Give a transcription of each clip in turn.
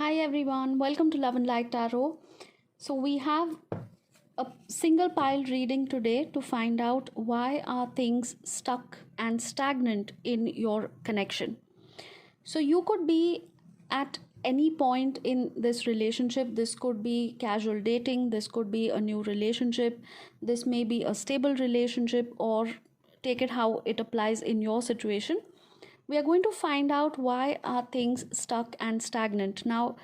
Hi everyone, welcome to Love and Light Tarot. So we have a single pile reading today to find out why are things stuck and stagnant in your connection. So you could be at any point in this relationship. This could be casual dating, this could be a new relationship, this may be a stable relationship, or take it how it applies in your situation. We are going to find out why are things stuck and stagnant. Now,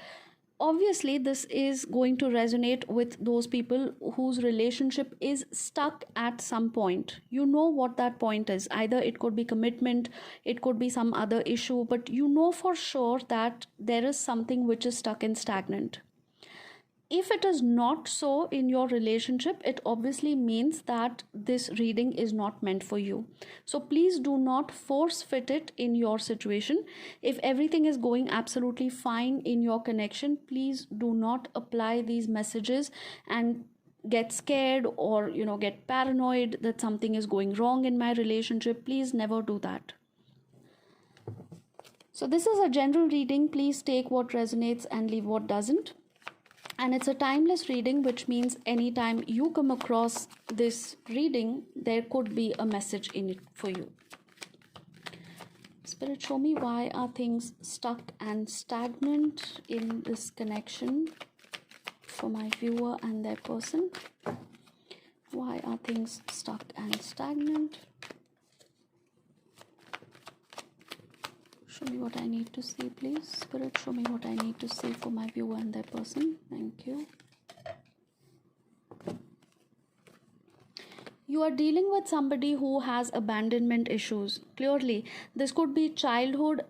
obviously this is going to resonate with those people whose relationship is stuck at some point. You know what that point is. Either it could be commitment, it could be some other issue, but you know for sure that there is something which is stuck and stagnant. If it is not so in your relationship, it obviously means that this reading is not meant for you. So please do not force fit it in your situation. If everything is going absolutely fine in your connection, please do not apply these messages and get scared or get paranoid that something is going wrong in my relationship. Please never do that. So this is a general reading. Please take what resonates and leave what doesn't. And it's a timeless reading, which means anytime you come across this reading, there could be a message in it for you. Spirit, show me why are things stuck and stagnant in this connection for my viewer and their person. Why are things stuck and stagnant? Show me what I need to see, please. Spirit, show me what I need to see for my viewer and their person. Thank you. You are dealing with somebody who has abandonment issues. Clearly, this could be childhood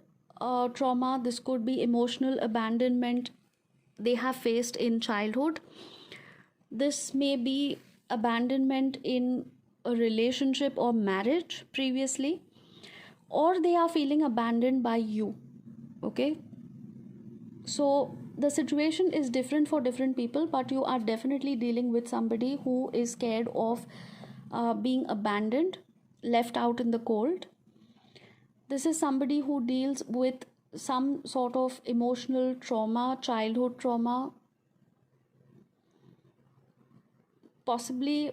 trauma. This could be emotional abandonment they have faced in childhood. This may be abandonment in a relationship or marriage previously, or they are feeling abandoned by you. Okay, so the situation is different for different people, but you are definitely dealing with somebody who is scared of being abandoned, left out in the cold. This is somebody who deals with some sort of emotional trauma, childhood trauma, possibly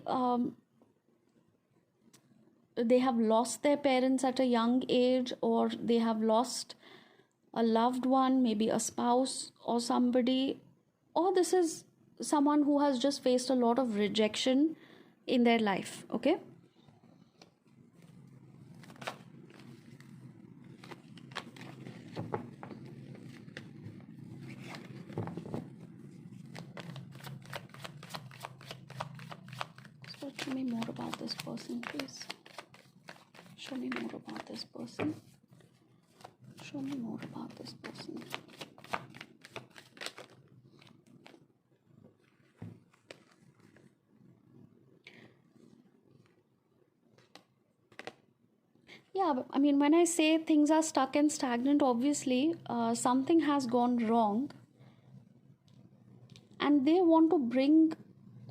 they have lost their parents at a young age, or they have lost a loved one, maybe a spouse or somebody, or this is someone who has just faced a lot of rejection in their life. Okay, so show me more about this person, please. Show me more about this person. Show me more about this person. Yeah, but I mean, when I say things are stuck and stagnant, obviously something has gone wrong and they want to bring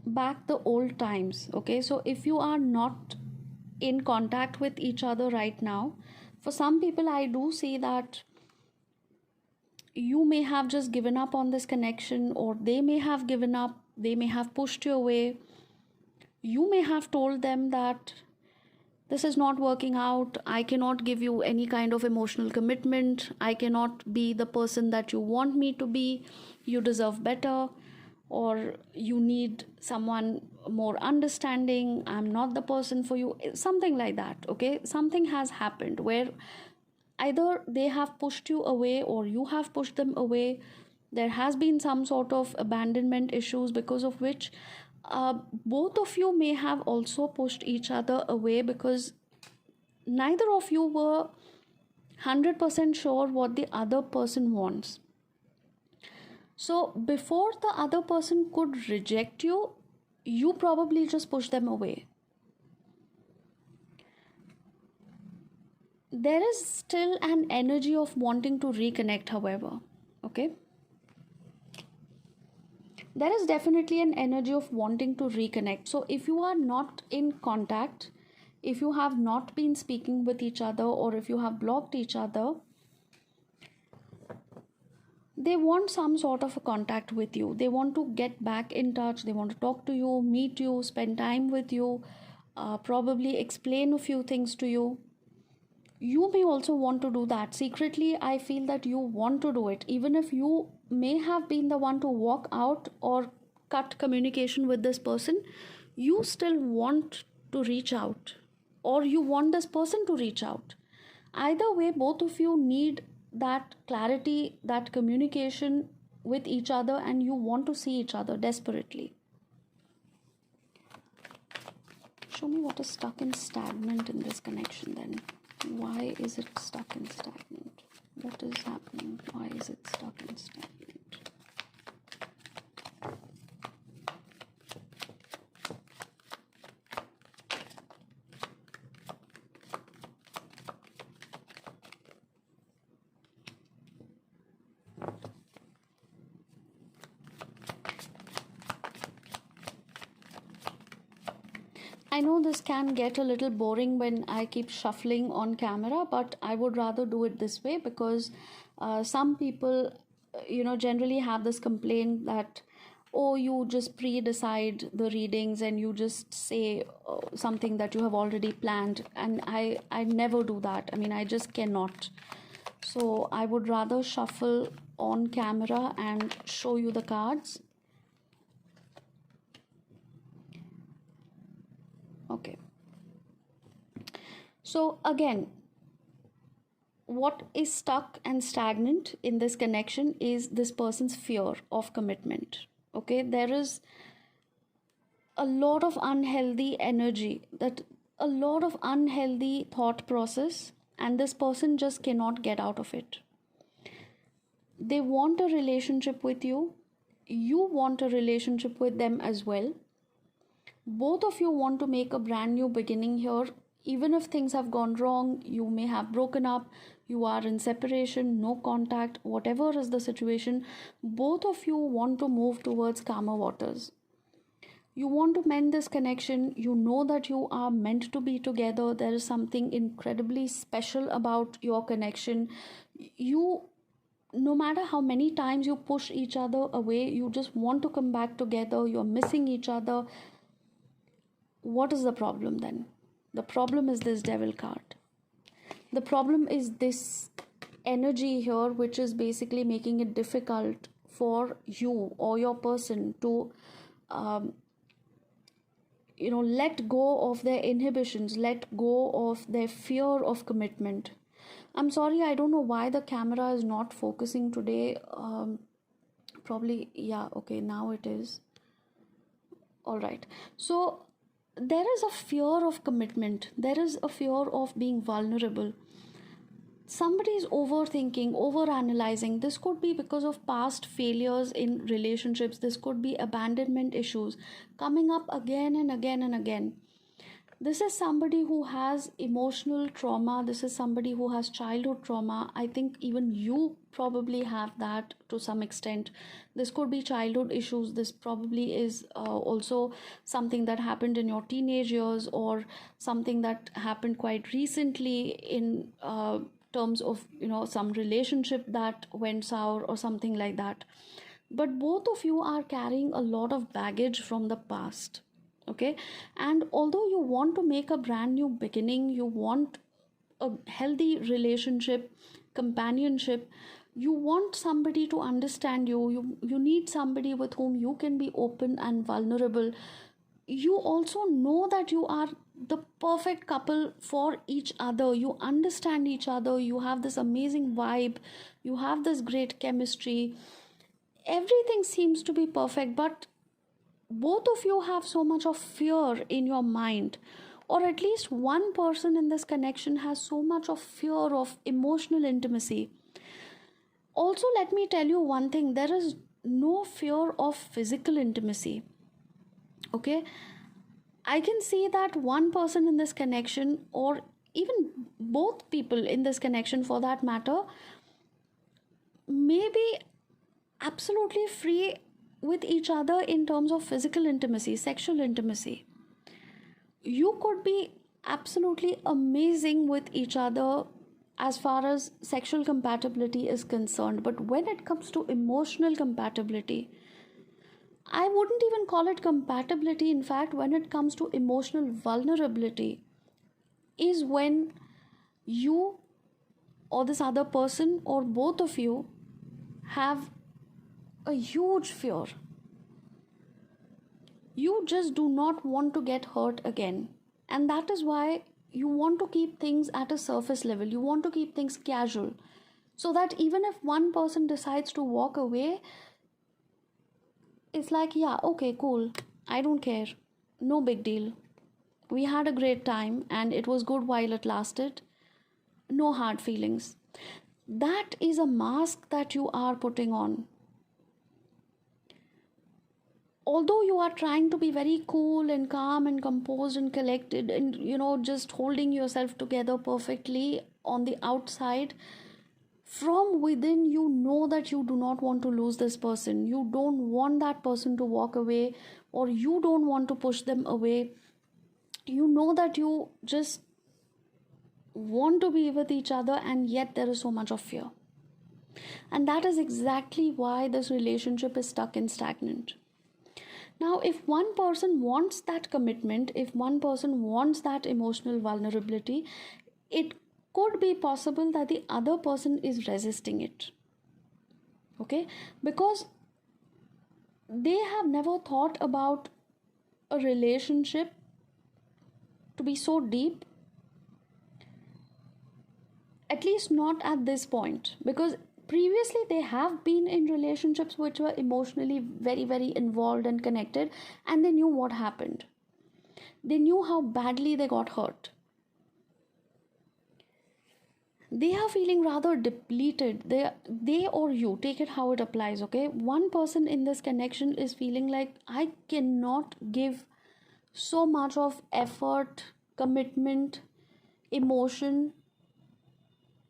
back the old times. Okay, so if you are not in contact with each other right now, for some people I do see that you may have just given up on this connection, or they may have given up, they may have pushed you away. You may have told them that this is not working out, I cannot give you any kind of emotional commitment, I cannot be the person that you want me to be, you deserve better, or you need someone more understanding, I'm not the person for you, something like that. Okay, something has happened where either they have pushed you away or you have pushed them away. There has been some sort of abandonment issues, because of which both of you may have also pushed each other away, because neither of you were 100% sure what the other person wants. So before the other person could reject you, you probably just push them away. There is still an energy of wanting to reconnect, however. Okay, there is definitely an energy of wanting to reconnect. So if you are not in contact, if you have not been speaking with each other, or if you have blocked each other, they want some sort of a contact with you. They want to get back in touch. They want to talk to you, meet you, spend time with you, probably explain a few things to you. You may also want to do that. Secretly, I feel that you want to do it. Even if you may have been the one to walk out or cut communication with this person, you still want to reach out, or you want this person to reach out. Either way, both of you need that clarity, that communication with each other, and you want to see each other desperately. Show me what is stuck and stagnant in this connection then. Why is it stuck and stagnant? What is happening? Why is it stuck and stagnant? I know this can get a little boring when I keep shuffling on camera, but I would rather do it this way because some people, generally have this complaint that, oh, you just pre-decide the readings and you just say something that you have already planned. And I never do that. I mean, I just cannot. So I would rather shuffle on camera and show you the cards. Okay. So again, what is stuck and stagnant in this connection is this person's fear of commitment. Okay, there is a lot of unhealthy energy, that a lot of unhealthy thought process, and this person just cannot get out of it. They want a relationship with you. You want a relationship with them as well. Both of you want to make a brand new beginning here. Even if things have gone wrong, you may have broken up, you are in separation, no contact, whatever is the situation, both of you want to move towards calmer waters. You want to mend this connection. You know that you are meant to be together. There is something incredibly special about your connection. No matter how many times you push each other away, you just want to come back together. You're missing each other. What is the problem then? The problem is this Devil card. The problem is this energy here, which is basically making it difficult for you or your person to let go of their inhibitions, let go of their fear of commitment. I'm sorry, I don't know why the camera is not focusing today. Probably, yeah, okay, now it is. All right. So there is a fear of commitment. There is a fear of being vulnerable. Somebody is overthinking, overanalyzing. This could be because of past failures in relationships. This could be abandonment issues coming up again and again and again. This is somebody who has emotional trauma. This is somebody who has childhood trauma. I think even you probably have that to some extent. This could be childhood issues. This probably is also something that happened in your teenage years, or something that happened quite recently in terms of some relationship that went sour or something like that. But both of you are carrying a lot of baggage from the past. Okay, and although you want to make a brand new beginning, you want a healthy relationship, companionship, you want somebody to understand you need somebody with whom you can be open and vulnerable. You also know that you are the perfect couple for each other. You understand each other, you have this amazing vibe, you have this great chemistry, everything seems to be perfect, but both of you have so much of fear in your mind, or at least one person in this connection has so much of fear of emotional intimacy. Also, let me tell you one thing, there is no fear of physical intimacy. Okay, I can see that one person in this connection, or even both people in this connection for that matter, may be absolutely free with each other in terms of physical intimacy, sexual intimacy. You could be absolutely amazing with each other as far as sexual compatibility is concerned. But when it comes to emotional compatibility, I wouldn't even call it compatibility. In fact, when it comes to emotional vulnerability, is when you or this other person or both of you have a huge fear. You just do not want to get hurt again. And that is why you want to keep things at a surface level. You want to keep things casual. So that even if one person decides to walk away, it's like, yeah, okay, cool. I don't care. No big deal. We had a great time and it was good while it lasted. No hard feelings. That is a mask that you are putting on. Although you are trying to be very cool and calm and composed and collected and just holding yourself together perfectly on the outside, from within you know that you do not want to lose this person. You don't want that person to walk away, or you don't want to push them away. You know that you just want to be with each other, and yet there is so much of fear. And that is exactly why this relationship is stuck and stagnant. Now, if one person wants that commitment, if one person wants that emotional vulnerability, it could be possible that the other person is resisting it. Okay? Because they have never thought about a relationship to be so deep, at least not at this point, because previously they have been in relationships which were emotionally very, very involved and connected, and they knew what happened. They knew how badly they got hurt. They are feeling rather depleted. They or you, take it how it applies, okay? One person in this connection is feeling like, I cannot give so much of effort, commitment, emotion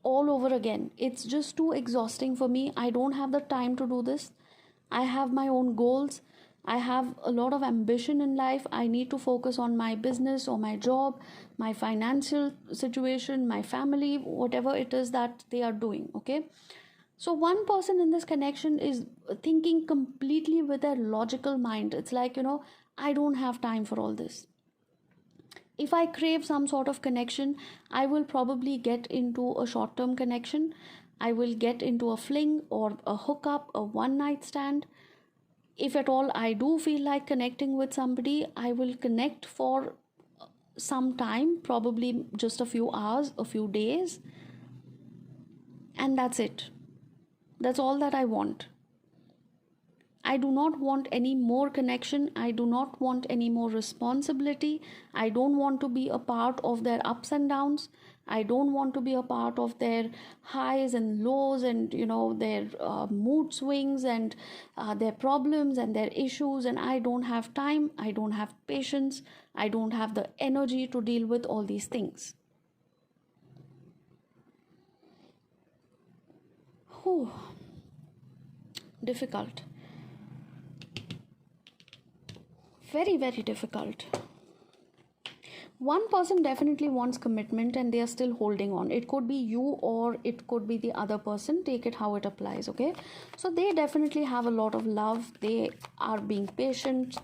all over again. It's just too exhausting for me. I don't have the time to do this. I have my own goals. I have a lot of ambition in life. I need to focus on my business or my job, my financial situation, my family, whatever it is that they are doing. Okay. So one person in this connection is thinking completely with their logical mind. It's like, I don't have time for all this. If I crave some sort of connection, I will probably get into a short term connection. I will get into a fling or a hookup, a one night stand. If at all I do feel like connecting with somebody, I will connect for some time, probably just a few hours, a few days, and that's it. That's all that I want. I do not want any more connection. I do not want any more responsibility. I don't want to be a part of their ups and downs. I don't want to be a part of their highs and lows and, their mood swings and their problems and their issues. And I don't have time. I don't have patience. I don't have the energy to deal with all these things. Whew. Difficult. Very, very difficult. One person definitely wants commitment and they are still holding on. It could be you or it could be the other person. Take it how it applies, okay? So they definitely have a lot of love. They are being patient.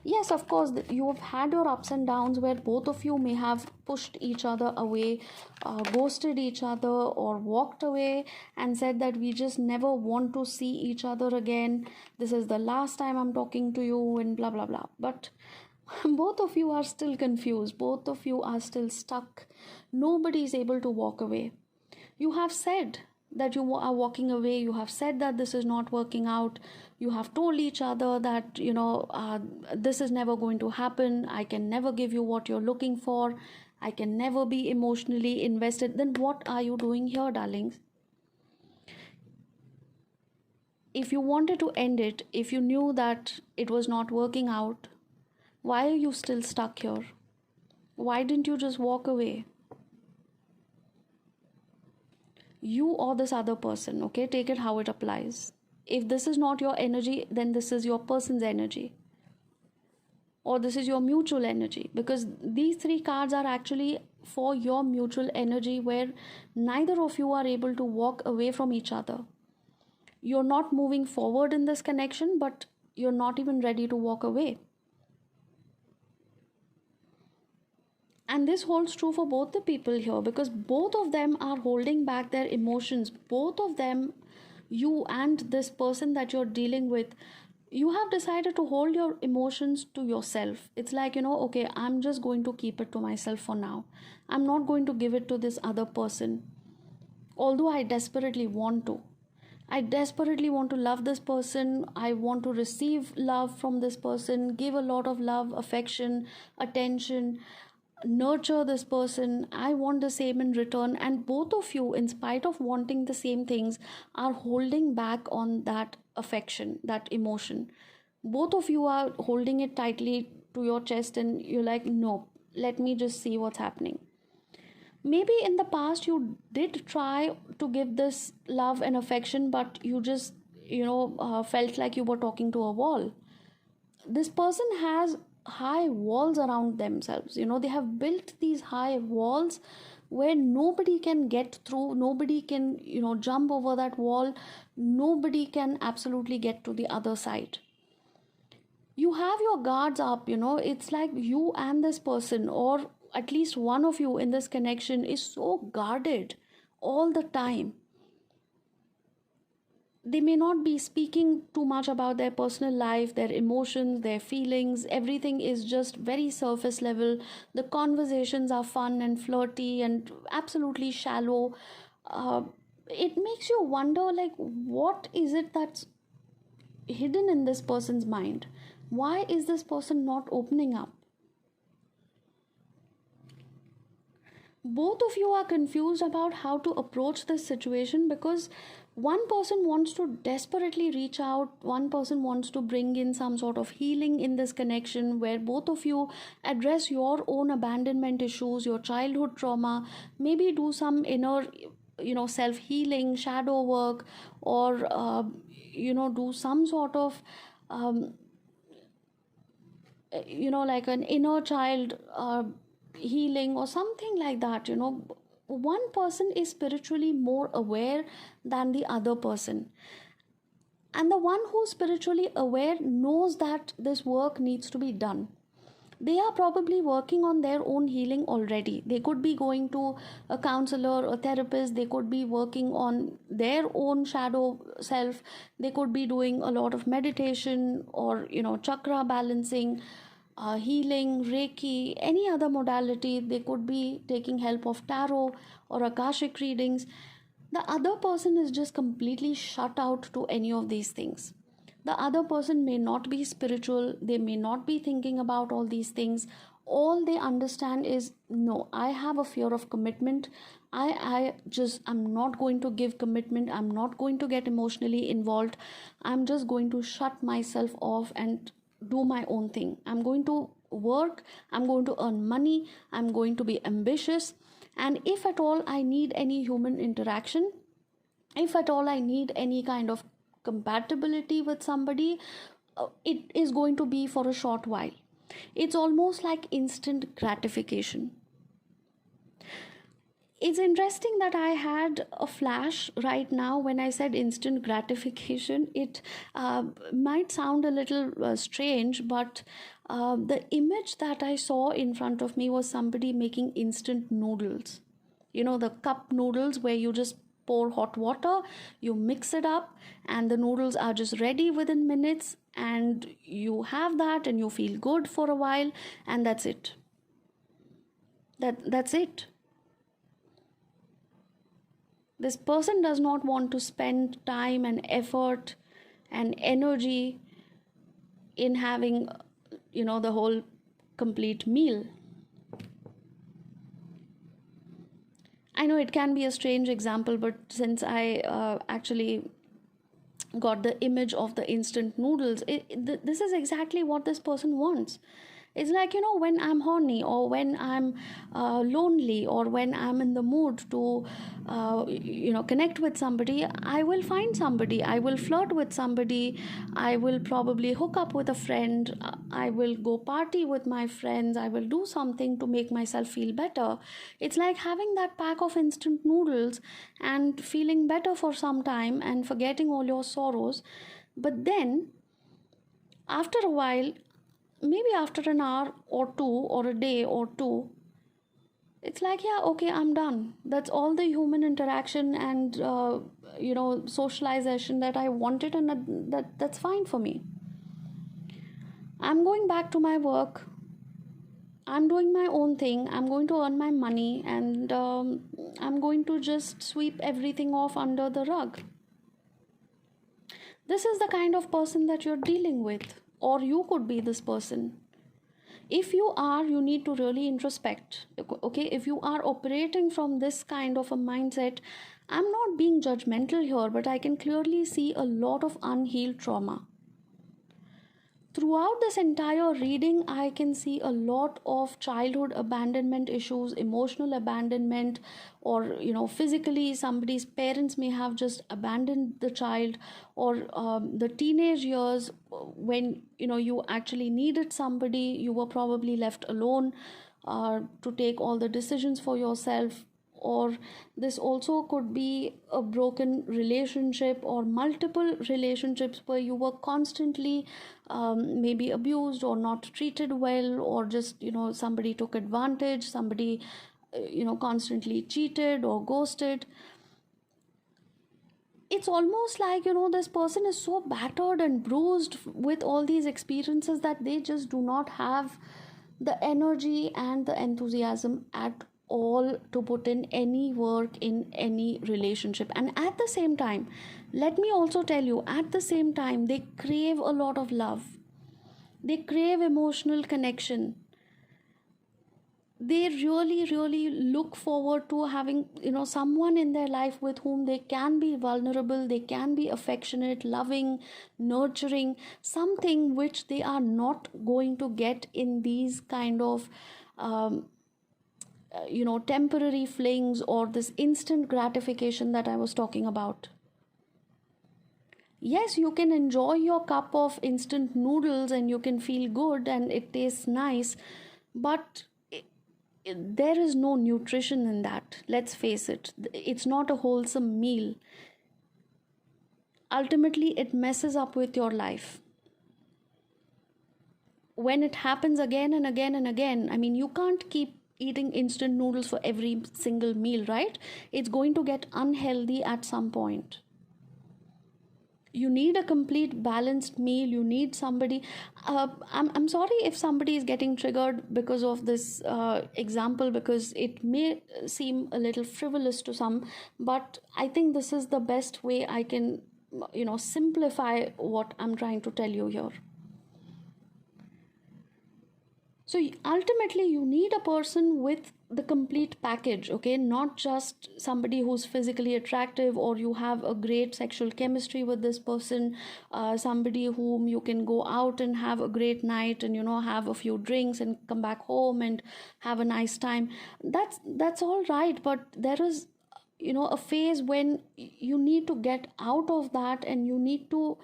Yes, of course, you have had your ups and downs where both of you may have pushed each other away, ghosted each other, or walked away and said that we just never want to see each other again. This is the last time I'm talking to you and blah, blah, blah. But both of you are still confused. Both of you are still stuck. Nobody is able to walk away. You have said that you are walking away. You have said that this is not working out. You have told each other that, this is never going to happen. I can never give you what you're looking for. I can never be emotionally invested. Then what are you doing here, darlings? If you wanted to end it, if you knew that it was not working out, why are you still stuck here? Why didn't you just walk away? You or this other person, okay? Take it how it applies. If this is not your energy, then this is your person's energy. Or this is your mutual energy. Because these three cards are actually for your mutual energy where neither of you are able to walk away from each other. You're not moving forward in this connection, but you're not even ready to walk away. And this holds true for both the people here, because both of them are holding back their emotions. Both of them, you and this person that you're dealing with, you have decided to hold your emotions to yourself. It's like, okay, I'm just going to keep it to myself for now. I'm not going to give it to this other person. Although I desperately want to. I desperately want to love this person. I want to receive love from this person, give a lot of love, affection, attention, nurture this person. I want the same in return. And both of you, in spite of wanting the same things, are holding back on that affection, that emotion. Both of you are holding it tightly to your chest, and you're like, no, let me just see what's happening. Maybe in the past you did try to give this love and affection, but you just, felt like you were talking to a wall. This person has high walls around themselves. They have built these high walls where nobody can get through, nobody can, jump over that wall, nobody can absolutely get to the other side. You have your guards up. It's like you and this person, or at least one of you in this connection, is so guarded all the time. They may not be speaking too much about their personal life, their emotions, their feelings. Everything is just very surface level. The conversations are fun and flirty and absolutely shallow. It makes you wonder, like, what is it that's hidden in this person's mind? Why is this person not opening up? Both of you are confused about how to approach this situation, because one person wants to desperately reach out, one person wants to bring in some sort of healing in this connection where both of you address your own abandonment issues, your childhood trauma, maybe do some inner, self healing, shadow work, or do some sort of like an inner child healing or something like that. One person is spiritually more aware than the other person, and the one who's spiritually aware knows that this work needs to be done. They are probably working on their own healing already. They could be going to a counselor, a therapist. They could be working on their own shadow self. They could be doing a lot of meditation, or chakra balancing, healing, Reiki, any other modality. They could be taking help of tarot or Akashic readings. The other person is just completely shut out to any of these things. The other person may not be spiritual, they may not be thinking about all these things. All they understand is, no, I have a fear of commitment. I'm not going to give commitment. I'm not going to get emotionally involved. I'm just going to shut myself off and do my own thing. I'm going to work, I'm going to earn money, I'm going to be ambitious. And if at all I need any human interaction, if at all I need any kind of compatibility with somebody, it is going to be for a short while. It's almost like instant gratification. It's interesting that I had a flash right now when I said instant gratification. It might sound a little strange, but the image that I saw in front of me was somebody making instant noodles. The cup noodles where you just pour hot water, you mix it up, and the noodles are just ready within minutes, and you have that and you feel good for a while, and that's it. That's it. This person does not want to spend time and effort and energy in having, the whole complete meal. I know it can be a strange example, but since I actually got the image of the instant noodles, this is exactly what this person wants. It's like, when I'm horny, or when I'm lonely, or when I'm in the mood to connect with somebody, I will find somebody, I will flirt with somebody, I will probably hook up with a friend, I will go party with my friends, I will do something to make myself feel better. It's like having that pack of instant noodles and feeling better for some time and forgetting all your sorrows. But then, after a while, maybe after an hour or two, or a day or two, it's like, yeah, okay, I'm done. That's all the human interaction and socialization that I wanted, and that's fine for me. I'm going back to my work. I'm doing my own thing. I'm going to earn my money, and I'm going to just sweep everything off under the rug. This is the kind of person that you're dealing with, or you could be this person. If you are, you need to really introspect. Okay, if you are operating from this kind of a mindset, I'm not being judgmental here, but I can clearly see a lot of unhealed trauma. Throughout this entire reading, I can see a lot of childhood abandonment issues, emotional abandonment, or physically, somebody's parents may have just abandoned the child, or the teenage years when you actually needed somebody, you were probably left alone to take all the decisions for yourself. Or this also could be a broken relationship, or multiple relationships where you were constantly maybe abused or not treated well, or just somebody took advantage, somebody constantly cheated or ghosted. It's almost like this person is so battered and bruised with all these experiences that they just do not have the energy and the enthusiasm at all to put in any work in any relationship. And at the same time, let me also tell you, at the same time, they crave a lot of love, they crave emotional connection, they really really look forward to having someone in their life with whom they can be vulnerable, they can be affectionate, loving, nurturing, something which they are not going to get in these kind of temporary flings, or this instant gratification that I was talking about. Yes, you can enjoy your cup of instant noodles and you can feel good and it tastes nice, but there is no nutrition in that. Let's face it, it's not a wholesome meal. Ultimately, it messes up with your life. When it happens again and again and again, I mean, you can't keep eating instant noodles for every single meal, right? It's going to get unhealthy at some point. You need a complete balanced meal. You need somebody. I'm sorry if somebody is getting triggered because of this example, because it may seem a little frivolous to some, but I think this is the best way I can simplify what I'm trying to tell you here. So ultimately, you need a person with the complete package, okay? Not just somebody who's physically attractive, or you have a great sexual chemistry with this person, somebody whom you can go out and have a great night and have a few drinks and come back home and have a nice time. That's all right, but there is a phase when you need to get out of that, and you need to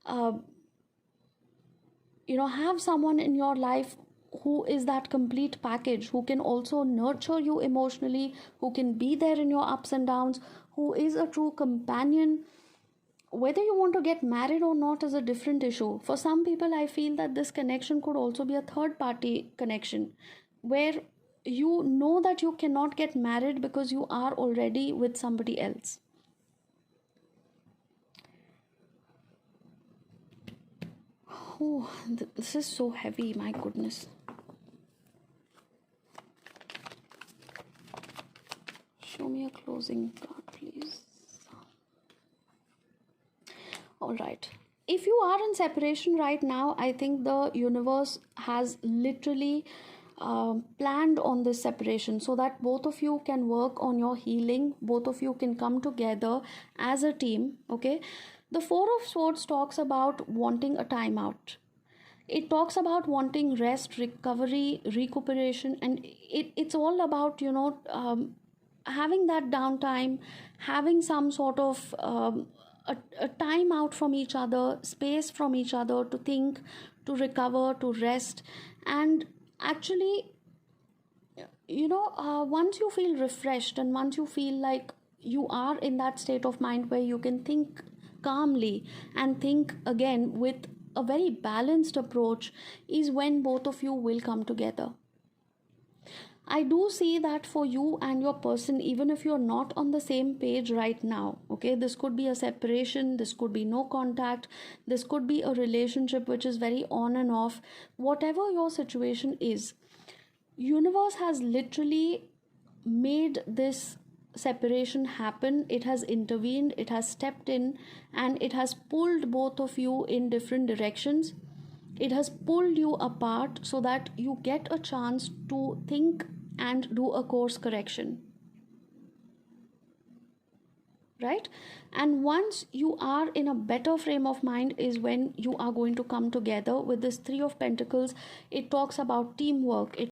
uh, have someone in your life who is that complete package, who can also nurture you emotionally, who can be there in your ups and downs, who is a true companion. Whether you want to get married or not is a different issue. For some people, I feel that this connection could also be a third party connection, where you know that you cannot get married because you are already with somebody else. Oh, this is so heavy, my goodness. Show me a closing card, please. All right. If you are in separation right now, I think the universe has literally planned on this separation so that both of you can work on your healing, both of you can come together as a team, okay? The Four of Swords talks about wanting a timeout. it talks about wanting rest, recovery, recuperation, and it's all about, having that downtime, having some sort of a time out from each other, space from each other to think, to recover, to rest. And actually, once you feel refreshed and once you feel like you are in that state of mind where you can think calmly and think again with a very balanced approach, is when both of you will come together. I do see that for you and your person, even if you're not on the same page right now, okay, this could be a separation, this could be no contact, this could be a relationship which is very on and off. Whatever your situation is, universe has literally made this separation happen. It has intervened, it has stepped in, and it has pulled both of you in different directions. It has pulled you apart so that you get a chance to think and do a course correction, right? And once you are in a better frame of mind is when you are going to come together. With this 3 of Pentacles, it talks about teamwork, it